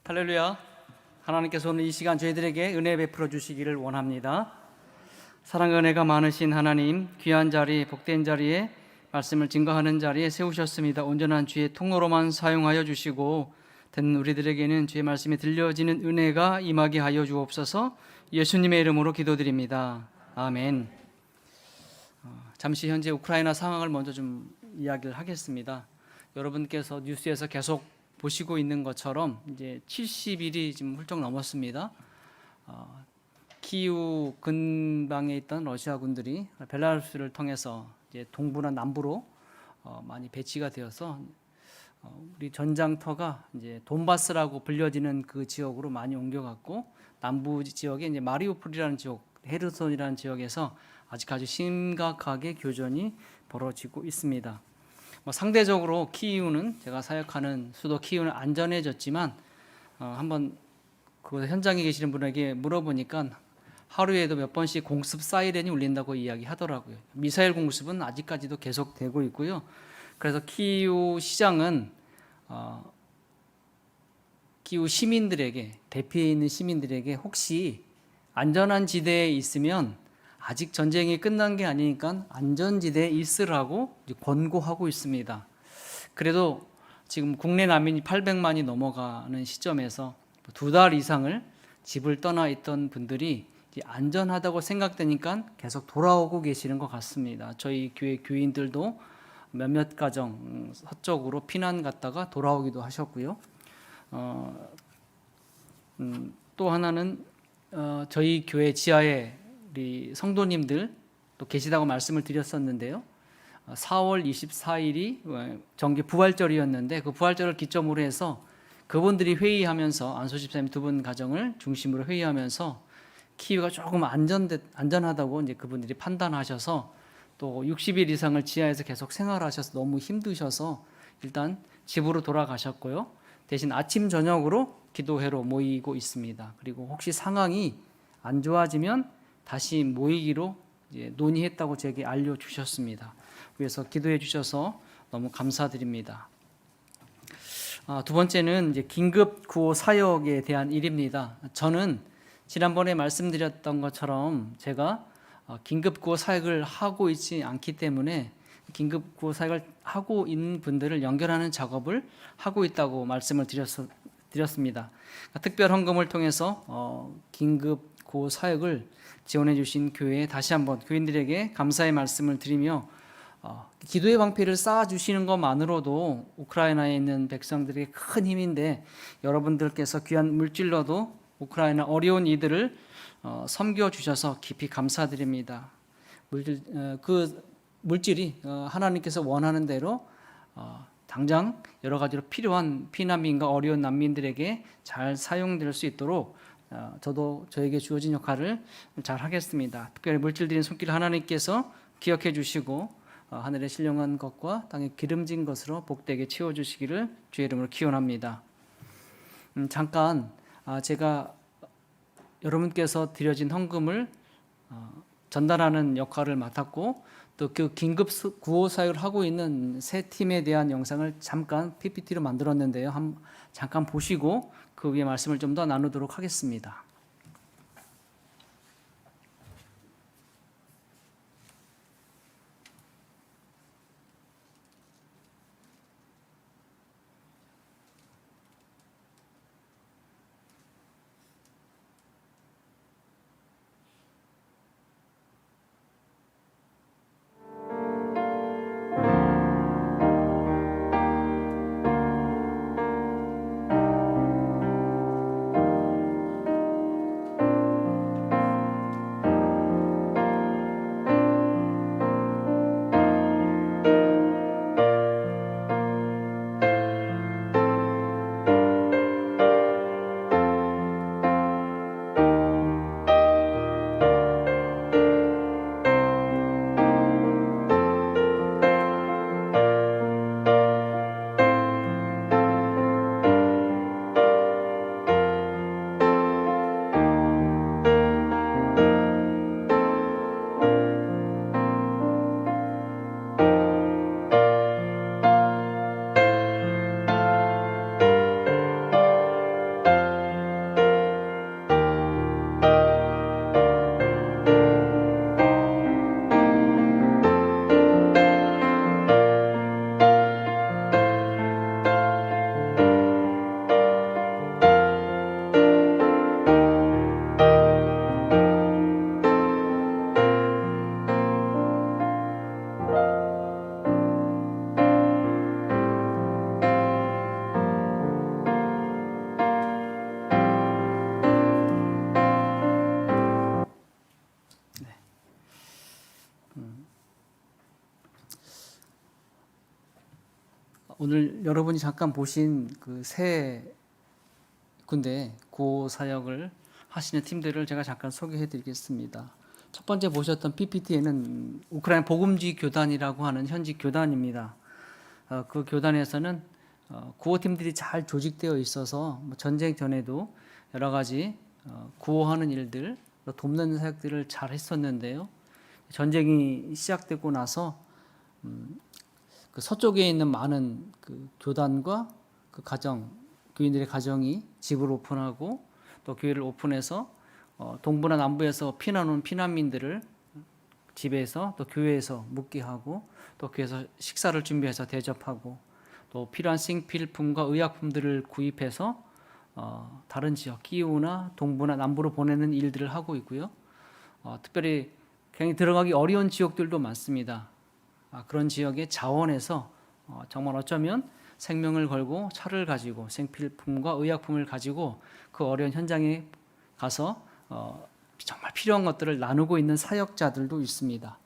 할렐루야. 하나님께서 오늘 이 시간 저희들에게 은혜 베풀어 주시기를 원합니다. 사랑과 은혜가 많으신 하나님, 귀한 자리, 복된 자리에 말씀을 증거하는 자리에 세우셨습니다. 온전한 주의 통로로만 사용하여 주시고 듣는 우리들에게는 주의 말씀이 들려지는 은혜가 임하게 하여 주옵소서. 예수님의 이름으로 기도드립니다. 아멘. 잠시 현재 우크라이나 상황을 먼저 좀 이야기를 하겠습니다. 여러분께서 뉴스에서 계속 보시고 있는 것처럼 이제 70일이 지금 훌쩍 넘었습니다. 키이우 근방에 있던 러시아 군들이 벨라루스를 통해서 이제 동부나 남부로 많이 배치가 되어서 우리 전장터가 이제 돈바스라고 불려지는 그 지역으로 많이 옮겨갔고, 남부 지역에 이제 마리우폴이라는 지역, 헤르손이라는 지역에서 아직 아주 심각하게 교전이 벌어지고 있습니다. 상대적으로 키이우는, 제가 사역하는 수도 키이우는 안전해졌지만 한번 그 현장에 계시는 분에게 물어보니까 하루에도 몇 번씩 공습 사이렌이 울린다고 이야기하더라고요. 미사일 공습은 아직까지도 계속되고 있고요. 그래서 키이우 시장은 키이우 시민들에게, 대피해 있는 시민들에게 혹시 안전한 지대에 있으면 아직 전쟁이 끝난 게 아니니까 안전지대에 있으라고 권고하고 있습니다. 그래도 지금 국내 난민이 800만이 넘어가는 시점에서 2달 이상을 집을 떠나 있던 분들이 이제 안전하다고 생각되니까 계속 돌아오고 계시는 것 같습니다. 저희 교회 교인들도 몇몇 가정 서쪽으로 피난 갔다가 돌아오기도 하셨고요. 또 하나는 저희 교회 지하에 우리 성도님들 또 계시다고 말씀을 드렸었는데요. 4월 24일이 정기 부활절이었는데 그 부활절을 기점으로 해서 그분들이 회의하면서, 안소 집사님 두 분 가정을 중심으로 회의하면서 키이우가 조금 안전하다고 이제 그분들이 판단하셔서 또 60일 이상을 지하에서 계속 생활하셔서 너무 힘드셔서 일단 집으로 돌아가셨고요. 대신 아침 저녁으로 기도회로 모이고 있습니다. 그리고 혹시 상황이 안 좋아지면 다시 모이기로 이제 논의했다고 제게 알려주셨습니다. 그래서 기도해 주셔서 너무 감사드립니다. 두 번째는 이제 긴급 구호 사역에 대한 일입니다. 저는 지난번에 말씀드렸던 것처럼 제가 긴급 구호 사역을 하고 있지 않기 때문에 긴급 구호 사역을 하고 있는 분들을 연결하는 작업을 하고 있다고 말씀을 드렸습니다. 특별 헌금을 통해서 긴급 구호 사역을 지원해 주신 교회에 다시 한번 교인들에게 감사의 말씀을 드리며, 기도의 방패를 쌓아 주시는 것만으로도 우크라이나에 있는 백성들에게 큰 힘인데, 여러분들께서 귀한 물질로도 우크라이나 어려운 이들을 섬겨 주셔서 깊이 감사드립니다. 그 물질이 하나님께서 원하는 대로 당장 여러 가지로 필요한 피난민과 어려운 난민들에게 잘 사용될 수 있도록 저도 저에게 주어진 역할을 잘 하겠습니다. 특별히 물질 드린 손길 하나님께서 기억해 주시고 하늘의 신령한 것과 땅의 기름진 것으로 복되게 채워주시기를 주의 이름으로 기원합니다. 잠깐 제가 여러분께서 드려진 헌금을 전달하는 역할을 맡았고, 또 그 긴급 구호 사역을 하고 있는 세 팀에 대한 영상을 잠깐 PPT로 만들었는데요. 잠깐 보시고 그 위에 말씀을 좀 더 나누도록 하겠습니다. 오늘 여러분이 잠깐 보신 그 세 군데 구호 사역을 하시는 팀들을 제가 잠깐 소개해 드리겠습니다. 첫 번째 보셨던 PPT에는 우크라이나 복음지 교단이라고 하는 현지 교단입니다. 그 교단에서는 구호팀들이 잘 조직되어 있어서 전쟁 전에도 여러 가지 구호하는 일들, 돕는 사역들을 잘 했었는데요. 전쟁이 시작되고 나서 그 서쪽에 있는 많은 그 교단과 그 가정, 교인들의 가정이 집을 오픈하고 또 교회를 오픈해서 동부나 남부에서 피난 온 피난민들을 집에서 또 교회에서 묵게 하고 또 교회에서 식사를 준비해서 대접하고 또 필요한 생필품과 의약품들을 구입해서 다른 지역 키우나 동부나 남부로 보내는 일들을 하고 있고요. 특별히 굉장히 들어가기 어려운 지역들도 많습니다. 그런 지역의 자원에서 정말 어쩌면 생명을 걸고 차를 가지고 생필품과 의약품을 가지고 그 어려운 현장에 가서 정말 필요한 것들을 나누고 있는 사역자들도 있습니다.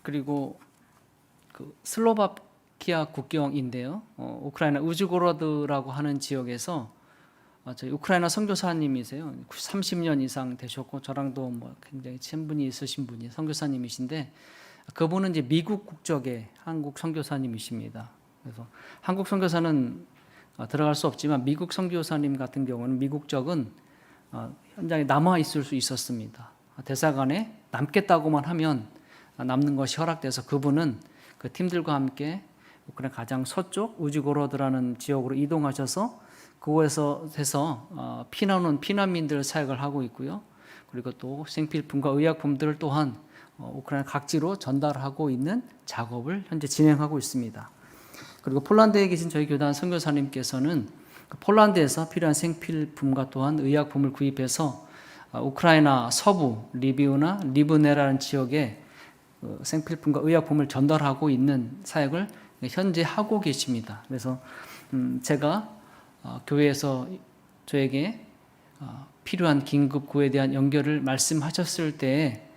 그리고 그 슬로바키아 국경인데요. 우크라이나 우즈고로드라고 하는 지역에서 저희 우크라이나 선교사님이세요. 30년 이상 되셨고 저랑도 뭐 굉장히 친분이 있으신 분이 선교사님이신데 그분은 이제 미국 국적의 한국 선교사님이십니다. 그래서 한국 선교사는 들어갈 수 없지만 미국 선교사님 같은 경우는 미국적은 현장에 남아 있을 수 있었습니다. 대사관에 남겠다고만 하면 남는 것이 허락돼서 그분은 그 팀들과 함께 우크라이나 가장 서쪽 우즈고로드라는 지역으로 이동하셔서 그곳에서 피난 온 피난민들 사역을 하고 있고요. 그리고 또 생필품과 의약품들을 또한 우크라이나 각지로 전달하고 있는 작업을 현재 진행하고 있습니다. 그리고 폴란드에 계신 저희 교단 선교사님께서는 폴란드에서 필요한 생필품과 또한 의약품을 구입해서 우크라이나 서부 리비우나 리브네라는 지역에 생필품과 의약품을 전달하고 있는 사역을 현재 하고 계십니다. 그래서 제가 교회에서 저에게 필요한 긴급 구호에 대한 연결을 말씀하셨을 때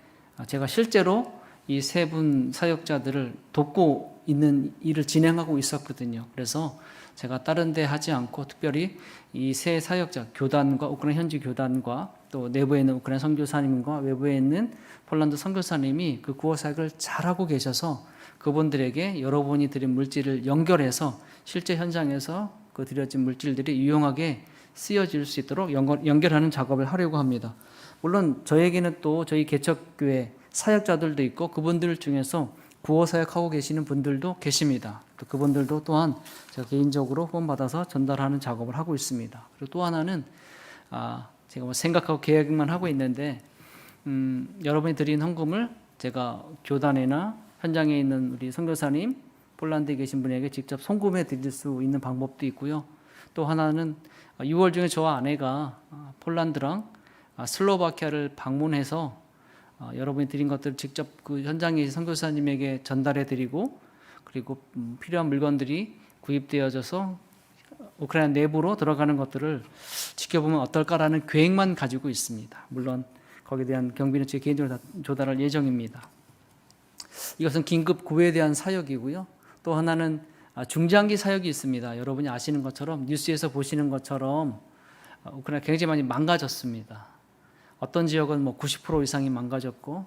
제가 실제로 이 세 분 사역자들을 돕고 있는 일을 진행하고 있었거든요. 그래서 제가 다른 데 하지 않고 특별히 이 세 사역자, 교단과 우크라이나 현지 교단과 또 내부에 있는 우크라이나 선교사님과 외부에 있는 폴란드 선교사님이 그 구호 사역을 잘하고 계셔서 그분들에게 여러분이 드린 물질을 연결해서 실제 현장에서 그 드려진 물질들이 유용하게 쓰여질 수 있도록 연결하는 작업을 하려고 합니다. 물론 저에게는 또 저희 개척교회 사역자들도 있고 그분들 중에서 구호 사역하고 계시는 분들도 계십니다. 또 그분들도 또한 제가 개인적으로 후원받아서 전달하는 작업을 하고 있습니다. 그리고 또 하나는 제가 뭐 생각하고 계획만 하고 있는데 여러분이 드린 헌금을 제가 교단이나 현장에 있는 우리 선교사님 폴란드에 계신 분에게 직접 송금해 드릴 수 있는 방법도 있고요. 또 하나는 6월 중에 저와 아내가 폴란드랑 슬로바키아를 방문해서 여러분이 드린 것들을 직접 그 현장에 선교사님에게 전달해 드리고 그리고 필요한 물건들이 구입되어져서 우크라이나 내부로 들어가는 것들을 지켜보면 어떨까라는 계획만 가지고 있습니다. 물론 거기에 대한 경비는 제 개인적으로 조달할 예정입니다. 이것은 긴급 구호에 대한 사역이고요. 또 하나는 중장기 사역이 있습니다. 여러분이 아시는 것처럼 뉴스에서 보시는 것처럼 우크라이나 굉장히 많이 망가졌습니다. 어떤 지역은 뭐 90% 이상이 망가졌고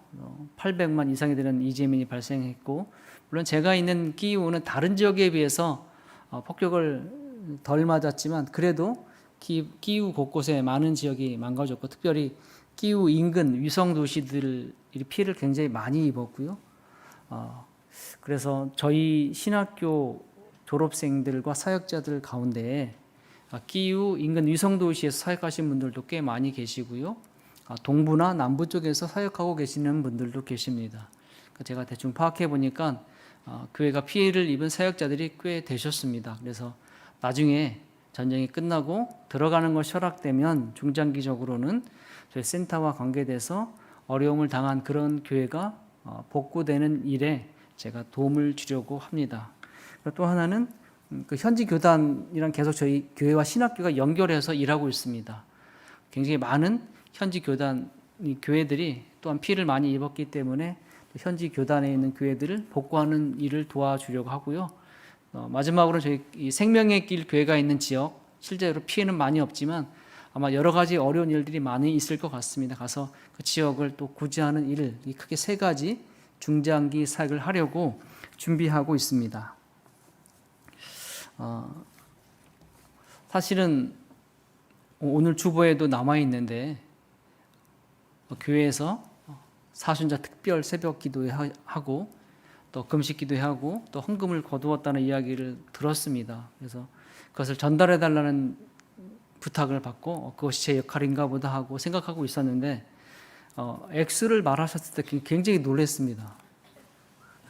800만 이상이 되는 이재민이 발생했고 물론 제가 있는 키이우는 다른 지역에 비해서 폭격을 덜 맞았지만 그래도 키이우 곳곳에 많은 지역이 망가졌고 특별히 키이우 인근 위성 도시들이 피해를 굉장히 많이 입었고요. 그래서 저희 신학교 졸업생들과 사역자들 가운데 키이우 인근 위성 도시에서 사역하신 분들도 꽤 많이 계시고요. 동부나 남부 쪽에서 사역하고 계시는 분들도 계십니다. 제가 대충 파악해 보니까 교회가 피해를 입은 사역자들이 꽤 되셨습니다. 그래서 나중에 전쟁이 끝나고 들어가는 것이 허락되면 중장기적으로는 저희 센터와 관계돼서 어려움을 당한 그런 교회가 복구되는 일에 제가 도움을 주려고 합니다. 또 하나는 그 현지 교단이랑 계속 저희 교회와 신학교가 연결해서 일하고 있습니다. 굉장히 많은 현지 교회들이 또한 피해를 많이 입었기 때문에 현지 교단에 있는 교회들을 복구하는 일을 도와주려고 하고요. 마지막으로 저희 이 생명의 길 교회가 있는 지역, 실제로 피해는 많이 없지만 아마 여러 가지 어려운 일들이 많이 있을 것 같습니다. 가서 그 지역을 또 구제하는 일을 크게 세 가지 중장기 사역을 하려고 준비하고 있습니다. 사실은 오늘 주보에도 남아 있는데 교회에서 사순자 특별 새벽 기도하고 또 금식 기도하고 또 헌금을 거두었다는 이야기를 들었습니다. 그래서 그것을 전달해 달라는 부탁을 받고 그것이 제 역할인가 보다 하고 생각하고 있었는데 액수를 말하셨을 때 굉장히 놀랐습니다.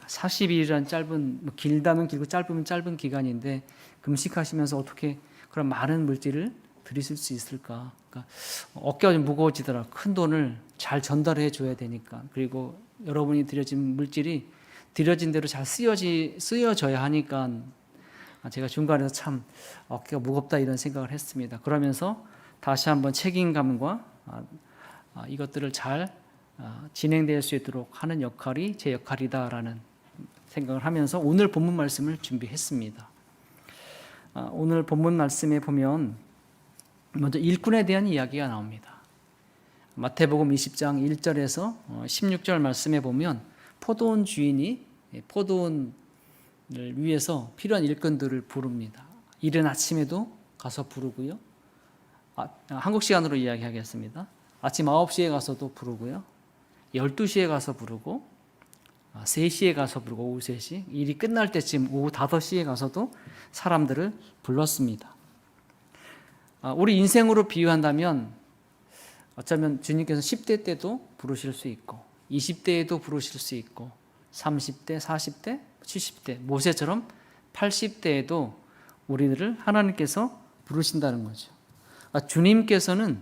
40일이란 짧은, 길다면 길고 짧으면 짧은 기간인데 금식하시면서 어떻게 그런 많은 물질을 드리실 수 있을까? 그러니까 어깨가 좀 무거워지더라. 큰 돈을 잘 전달해 줘야 되니까. 그리고 여러분이 드려진 물질이 드려진 대로 잘 쓰여져야 하니까 제가 중간에서 참 어깨가 무겁다 이런 생각을 했습니다. 그러면서 다시 한번 책임감과 이것들을 잘 진행될 수 있도록 하는 역할이 제 역할이다라는 생각을 하면서 오늘 본문 말씀을 준비했습니다. 오늘 본문 말씀에 보면 먼저 일꾼에 대한 이야기가 나옵니다. 마태복음 20장 1절에서 16절 말씀에 보면 포도원 주인이 포도원을 위해서 필요한 일꾼들을 부릅니다. 이른 아침에도 가서 부르고요. 한국 시간으로 이야기하겠습니다. 아침 9시에 가서도 부르고요. 12시에 가서 부르고 3시에 가서 부르고 오후 3시 일이 끝날 때쯤 오후 5시에 가서도 사람들을 불렀습니다. 우리 인생으로 비유한다면 어쩌면 주님께서 10대 때도 부르실 수 있고 20대에도 부르실 수 있고 30대, 40대, 70대 모세처럼 80대에도 우리들을 하나님께서 부르신다는 거죠. 주님께서는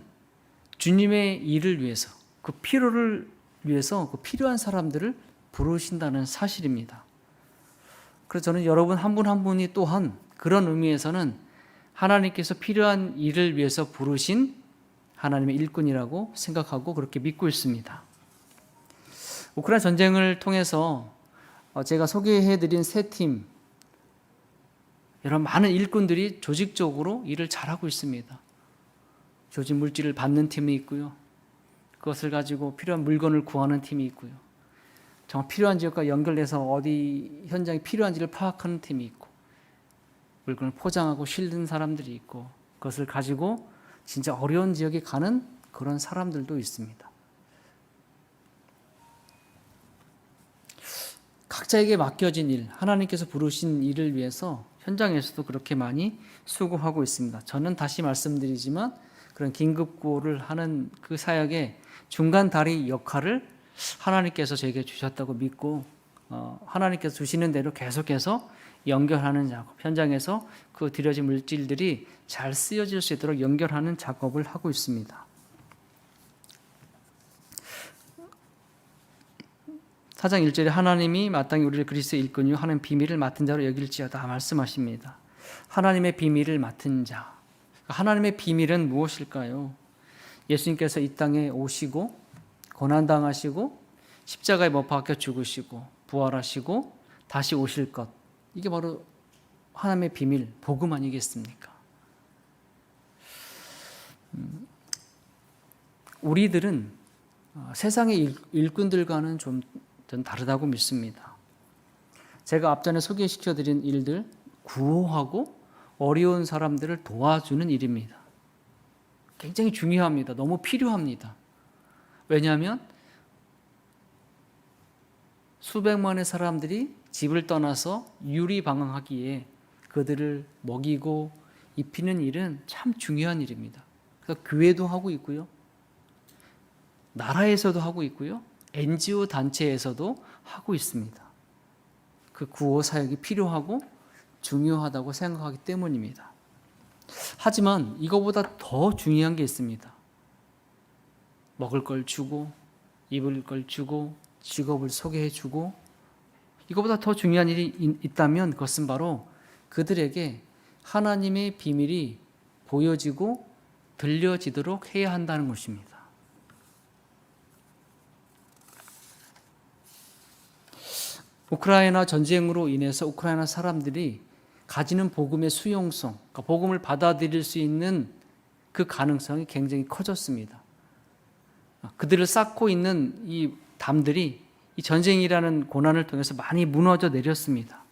주님의 일을 위해서 그 필요를 위해서 그 필요한 사람들을 부르신다는 사실입니다. 그래서 저는 여러분 한 분 한 분이 또한 그런 의미에서는 하나님께서 필요한 일을 위해서 부르신 하나님의 일꾼이라고 생각하고 그렇게 믿고 있습니다. 우크라이나 전쟁을 통해서 제가 소개해드린 세 팀, 여러 많은 일꾼들이 조직적으로 일을 잘하고 있습니다. 조직 물질을 받는 팀이 있고요. 그것을 가지고 필요한 물건을 구하는 팀이 있고요. 정말 필요한 지역과 연결해서 어디 현장이 필요한지를 파악하는 팀이 있고 물건을 포장하고 실는 사람들이 있고 그것을 가지고 진짜 어려운 지역에 가는 그런 사람들도 있습니다. 각자에게 맡겨진 일, 하나님께서 부르신 일을 위해서 현장에서도 그렇게 많이 수고하고 있습니다. 저는 다시 말씀드리지만 그런 긴급구호를 하는 그 사역의 중간 다리 역할을 하나님께서 저에게 주셨다고 믿고 하나님께서 주시는 대로 계속해서 연결하는 작업, 현장에서 그 드려진 물질들이 잘 쓰여질 수 있도록 연결하는 작업을 하고 있습니다. 4장 1절에 하나님이 마땅히 우리를 그리스도의 일꾼이요 하는 비밀을 맡은 자로 여길지어다 말씀하십니다. 하나님의 비밀을 맡은 자. 하나님의 비밀은 무엇일까요? 예수님께서 이 땅에 오시고 고난당하시고 십자가에 못 박혀 죽으시고 부활하시고 다시 오실 것. 이게 바로 하나님의 비밀, 복음 아니겠습니까? 우리들은 세상의 일꾼들과는 좀 다르다고 믿습니다. 제가 앞전에 소개시켜드린 일들, 구호하고 어려운 사람들을 도와주는 일입니다. 굉장히 중요합니다. 너무 필요합니다. 왜냐하면 수백만의 사람들이 집을 떠나서 유리방황하기에 그들을 먹이고 입히는 일은 참 중요한 일입니다. 그래서 교회도 하고 있고요. 나라에서도 하고 있고요. NGO 단체에서도 하고 있습니다. 그 구호 사역이 필요하고 중요하다고 생각하기 때문입니다. 하지만 이거보다 더 중요한 게 있습니다. 먹을 걸 주고 입을 걸 주고 직업을 소개해 주고 이거보다 더 중요한 일이 있다면 그것은 바로 그들에게 하나님의 비밀이 보여지고 들려지도록 해야 한다는 것입니다. 우크라이나 전쟁으로 인해서 우크라이나 사람들이 가지는 복음의 수용성, 그러니까 복음을 받아들일 수 있는 그 가능성이 굉장히 커졌습니다. 그들을 쌓고 있는 이 담들이 이 전쟁이라는 고난을 통해서 많이 무너져 내렸습니다.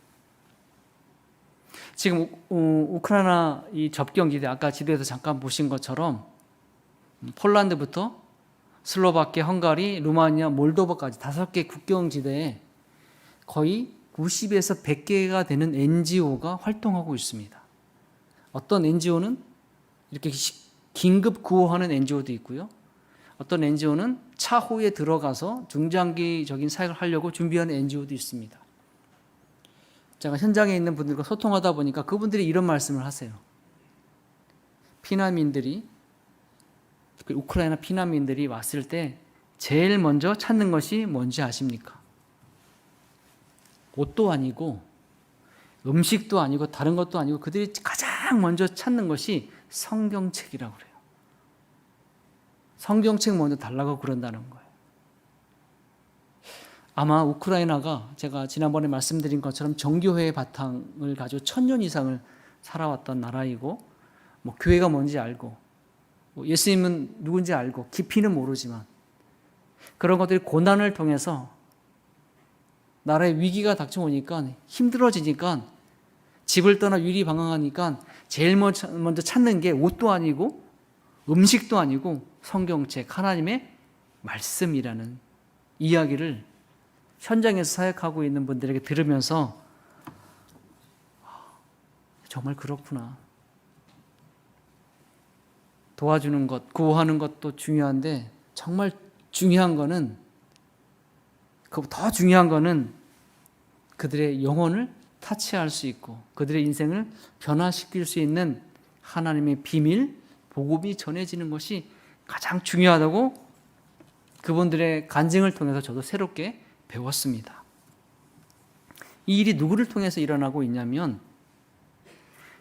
지금 우크라이나 이 접경지대, 아까 지도에서 잠깐 보신 것처럼 폴란드부터 슬로바키아, 헝가리, 루마니아, 몰도바까지 5개 국경지대에 거의 90에서 100개가 되는 NGO가 활동하고 있습니다. 어떤 NGO는 이렇게 긴급 구호하는 NGO도 있고요. 어떤 NGO는 차후에 들어가서 중장기적인 사역을 하려고 준비하는 NGO도 있습니다. 제가 현장에 있는 분들과 소통하다 보니까 그분들이 이런 말씀을 하세요. 피난민들이, 우크라이나 피난민들이 왔을 때 제일 먼저 찾는 것이 뭔지 아십니까? 옷도 아니고 음식도 아니고 다른 것도 아니고 그들이 가장 먼저 찾는 것이 성경책이라고 그래요. 성경책 먼저 달라고 그런다는 거예요. 아마 우크라이나가 제가 지난번에 말씀드린 것처럼 정교회의 바탕을 가지고 1000년 이상을 살아왔던 나라이고, 교회가 뭔지 알고, 예수님은 누군지 알고, 깊이는 모르지만 그런 것들이 고난을 통해서 나라의 위기가 닥쳐오니까 힘들어지니까 집을 떠나 유리방황하니까 제일 먼저 찾는 게 옷도 아니고 음식도 아니고 성경책, 하나님의 말씀이라는 이야기를 현장에서 사역하고 있는 분들에게 들으면서 정말 그렇구나. 도와주는 것, 구호하는 것도 중요한데 정말 중요한 거는, 더 중요한 거는 그들의 영혼을 타치할 수 있고 그들의 인생을 변화시킬 수 있는 하나님의 비밀, 복음이 전해지는 것이 가장 중요하다고 그분들의 간증을 통해서 저도 새롭게 배웠습니다. 이 일이 누구를 통해서 일어나고 있냐면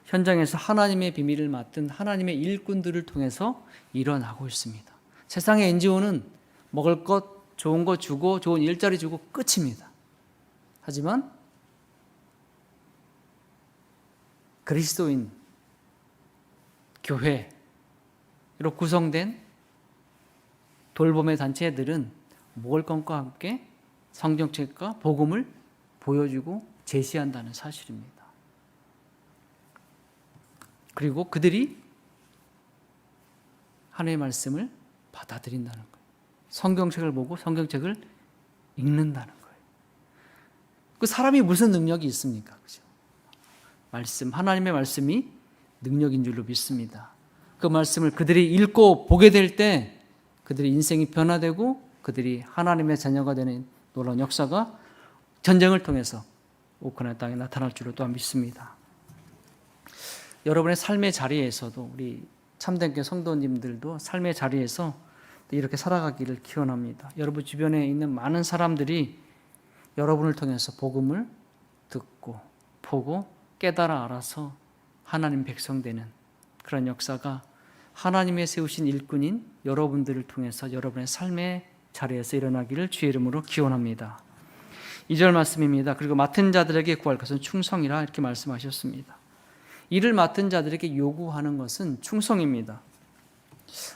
현장에서 하나님의 비밀을 맡은 하나님의 일꾼들을 통해서 일어나고 있습니다. 세상의 NGO는 먹을 것, 좋은 거 주고 좋은 일자리 주고 끝입니다. 하지만 그리스도인 교회로 구성된 돌봄의 단체들은 먹을 것과 함께 성경책과 복음을 보여주고 제시한다는 사실입니다. 그리고 그들이 하나님의 말씀을 받아들인다는 거예요. 성경책을 보고 성경책을 읽는다는 거예요. 그 사람이 무슨 능력이 있습니까? 그죠? 말씀, 하나님의 말씀이 능력인 줄로 믿습니다. 그 말씀을 그들이 읽고 보게 될 때 그들의 인생이 변화되고 그들이 하나님의 자녀가 되는 놀라운 역사가 전쟁을 통해서 우크라이나 땅에 나타날 줄로 또한 믿습니다. 여러분의 삶의 자리에서도 우리 참된 성도님들도 삶의 자리에서 이렇게 살아가기를 기원합니다. 여러분 주변에 있는 많은 사람들이 여러분을 통해서 복음을 듣고 보고 깨달아 알아서 하나님 백성 되는 그런 역사가 하나님의 세우신 일꾼인 여러분들을 통해서 여러분의 삶의 자리에서 일어나기를 주의 이름으로 기원합니다. 2절 말씀입니다. 그리고 맡은 자들에게 구할 것은 충성이라 이렇게 말씀하셨습니다. 일을 맡은 자들에게 요구하는 것은 충성입니다.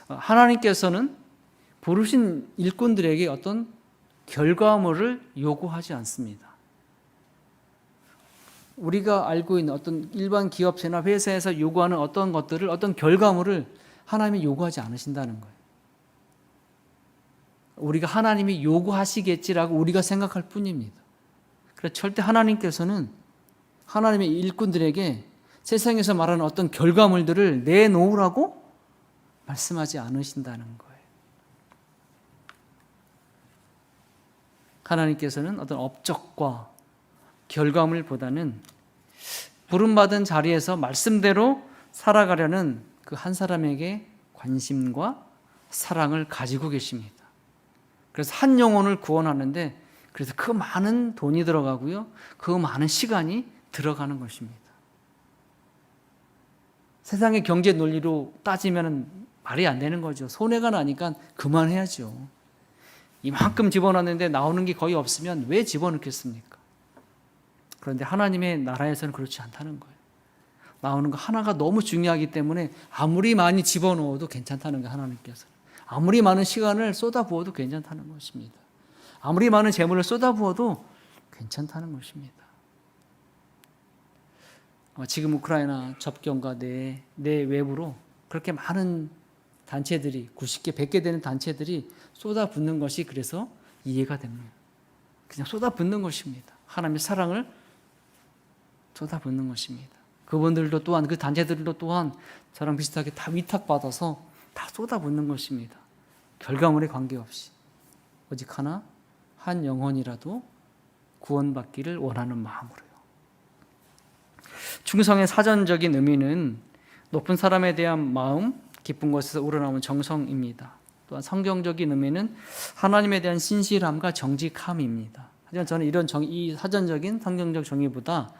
하나님께서는 부르신 일꾼들에게 어떤 결과물을 요구하지 않습니다. 우리가 알고 있는 어떤 일반 기업체나 회사에서 요구하는 어떤 것들을, 어떤 결과물을 하나님이 요구하지 않으신다는 거예요. 우리가 하나님이 요구하시겠지라고 우리가 생각할 뿐입니다. 그래서 절대 하나님께서는 하나님의 일꾼들에게 세상에서 말하는 어떤 결과물들을 내놓으라고 말씀하지 않으신다는 거예요. 하나님께서는 어떤 업적과 결과물보다는 부름받은 자리에서 말씀대로 살아가려는 그 한 사람에게 관심과 사랑을 가지고 계십니다. 그래서 한 영혼을 구원하는데 그래서 그 많은 돈이 들어가고요. 그 많은 시간이 들어가는 것입니다. 세상의 경제 논리로 따지면 말이 안 되는 거죠. 손해가 나니까 그만해야죠. 이만큼 집어넣는데 나오는 게 거의 없으면 왜 집어넣겠습니까? 그런데 하나님의 나라에서는 그렇지 않다는 거예요. 나오는 거 하나가 너무 중요하기 때문에 아무리 많이 집어넣어도 괜찮다는 거예요. 하나님께서는. 아무리 많은 시간을 쏟아부어도 괜찮다는 것입니다. 아무리 많은 재물을 쏟아부어도 괜찮다는 것입니다. 지금 우크라이나 접경과 내 외부로 그렇게 많은 단체들이 90개, 100개 되는 단체들이 쏟아붓는 것이 그래서 이해가 됩니다. 그냥 쏟아붓는 것입니다. 하나님의 사랑을 쏟아붓는 것입니다. 그분들도 또한 그 단체들도 또한 저랑 비슷하게 다 위탁받아서 다 쏟아붓는 것입니다. 결과물에 관계없이 오직 하나 한 영혼이라도 구원받기를 원하는 마음으로요. 충성의 사전적인 의미는 높은 사람에 대한 마음, 깊은 곳에서 우러나오는 정성입니다. 또한 성경적인 의미는 하나님에 대한 신실함과 정직함입니다. 하지만 저는 이 사전적인 성경적 정의보다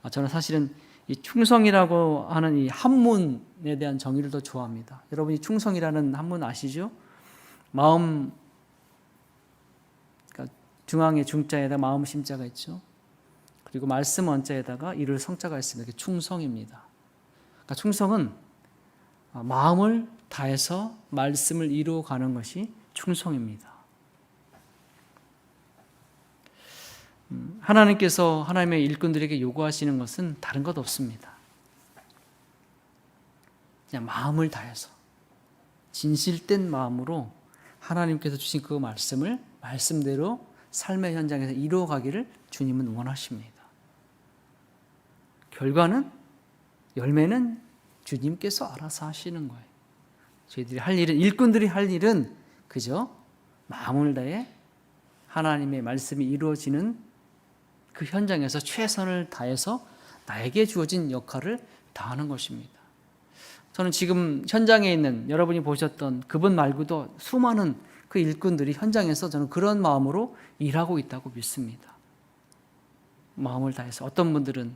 저는 사실은 이 충성이라고 하는 이 한문에 대한 정의를 더 좋아합니다. 여러분이 충성이라는 한문 아시죠? 마음, 그러니까 중앙에 중자에다 마음 심자가 있죠. 그리고 말씀 원자에다가 이를 성자가 있습니다. 이게 충성입니다. 그러니까 충성은 마음을 다해서 말씀을 이루어가는 것이 충성입니다. 하나님께서 하나님의 일꾼들에게 요구하시는 것은 다른 것 없습니다. 그냥 마음을 다해서 진실된 마음으로 하나님께서 주신 그 말씀을 말씀대로 삶의 현장에서 이루어가기를 주님은 원하십니다. 결과는, 열매는 주님께서 알아서 하시는 거예요. 저희들이 할 일은, 일꾼들이 할 일은 그저 마음을 다해 하나님의 말씀이 이루어지는 그 현장에서 최선을 다해서 나에게 주어진 역할을 다하는 것입니다. 저는 지금 현장에 있는 여러분이 보셨던 그분 말고도 수많은 그 일꾼들이 현장에서 저는 그런 마음으로 일하고 있다고 믿습니다. 마음을 다해서 어떤 분들은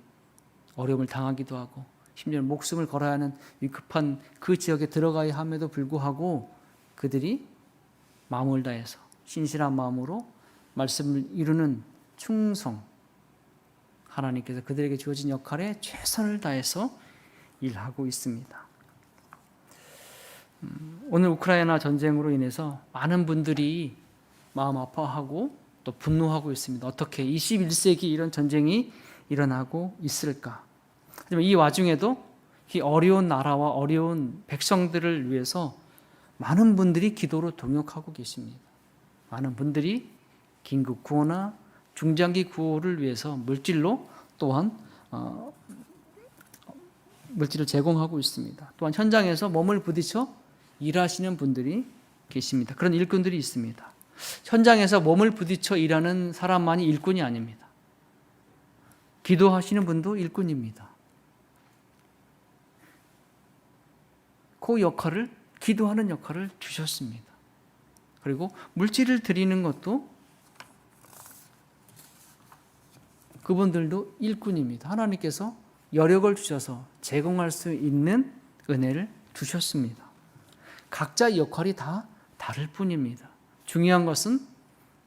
어려움을 당하기도 하고 심지어 목숨을 걸어야 하는 위급한 그 지역에 들어가야 함에도 불구하고 그들이 마음을 다해서 신실한 마음으로 말씀을 이루는 충성, 하나님께서 그들에게 주어진 역할에 최선을 다해서 일하고 있습니다. 오늘 우크라이나 전쟁으로 인해서 많은 분들이 마음 아파하고 또 분노하고 있습니다. 어떻게 21세기 이런 전쟁이 일어나고 있을까? 하지만 이 와중에도 이 어려운 나라와 어려운 백성들을 위해서 많은 분들이 기도로 동역하고 계십니다. 많은 분들이 긴급 구호나 중장기 구호를 위해서 물질로 또한 물질을 제공하고 있습니다. 또한 현장에서 몸을 부딪혀 일하시는 분들이 계십니다. 그런 일꾼들이 있습니다. 현장에서 몸을 부딪혀 일하는 사람만이 일꾼이 아닙니다. 기도하시는 분도 일꾼입니다. 그 역할을, 기도하는 역할을 주셨습니다. 그리고 물질을 드리는 것도 그분들도 일꾼입니다. 하나님께서 여력을 주셔서 제공할 수 있는 은혜를 주셨습니다. 각자의 역할이 다 다를 뿐입니다. 중요한 것은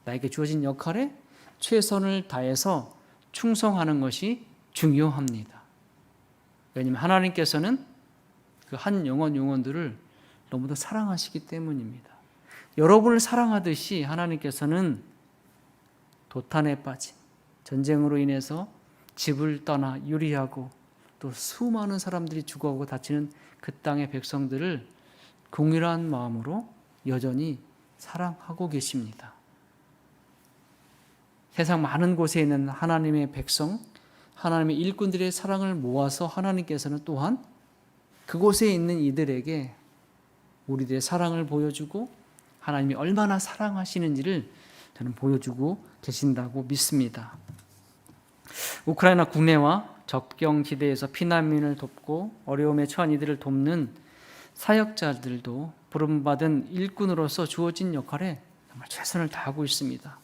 나에게 주어진 역할에 최선을 다해서 충성하는 것이 중요합니다. 왜냐하면 하나님께서는 그 한 영혼들을 너무도 사랑하시기 때문입니다. 여러분을 사랑하듯이 하나님께서는 도탄에 빠진, 전쟁으로 인해서 집을 떠나 유리하고 또 수많은 사람들이 죽어가고 다치는 그 땅의 백성들을 동일한 마음으로 여전히 사랑하고 계십니다. 세상 많은 곳에 있는 하나님의 백성, 하나님의 일꾼들의 사랑을 모아서 하나님께서는 또한 그곳에 있는 이들에게 우리들의 사랑을 보여주고 하나님이 얼마나 사랑하시는지를 저는 보여주고 계신다고 믿습니다. 우크라이나 국내와 접경지대에서 피난민을 돕고 어려움에 처한 이들을 돕는 사역자들도 부름받은 일꾼으로서 주어진 역할에 정말 최선을 다하고 있습니다.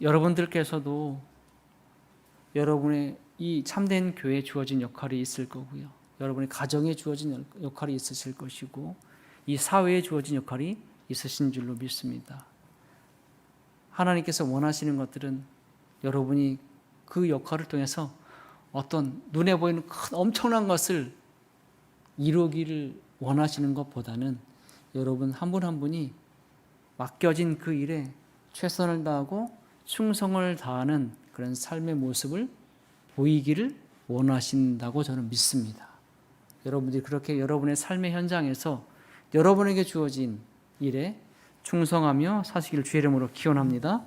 여러분들께서도 여러분의 이 참된 교회에 주어진 역할이 있을 거고요. 여러분의 가정에 주어진 역할이 있으실 것이고 이 사회에 주어진 역할이 있으신 줄로 믿습니다. 하나님께서 원하시는 것들은 여러분이 그 역할을 통해서 어떤 눈에 보이는 큰 엄청난 것을 이루기를 원하시는 것보다는 여러분 한 분 한 분이 맡겨진 그 일에 최선을 다하고 충성을 다하는 그런 삶의 모습을 보이기를 원하신다고 저는 믿습니다. 여러분들이 그렇게 여러분의 삶의 현장에서 여러분에게 주어진 일에 충성하며 사시기를 주의 이름으로 기원합니다.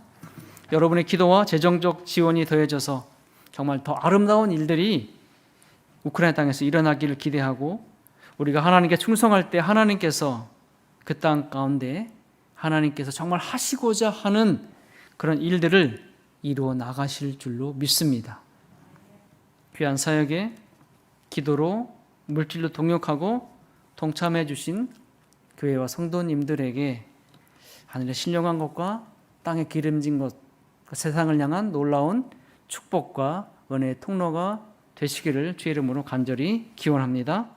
여러분의 기도와 재정적 지원이 더해져서 정말 더 아름다운 일들이 우크라이나 땅에서 일어나기를 기대하고, 우리가 하나님께 충성할 때 하나님께서 그 땅 가운데 하나님께서 정말 하시고자 하는 그런 일들을 이루어 나가실 줄로 믿습니다. 귀한 사역에 기도로 물질로 동역하고 동참해 주신 교회와 성도님들에게 하늘의 신령한 것과 땅에 기름진 것, 세상을 향한 놀라운 축복과 은혜의 통로가 되시기를 주의 이름으로 간절히 기원합니다.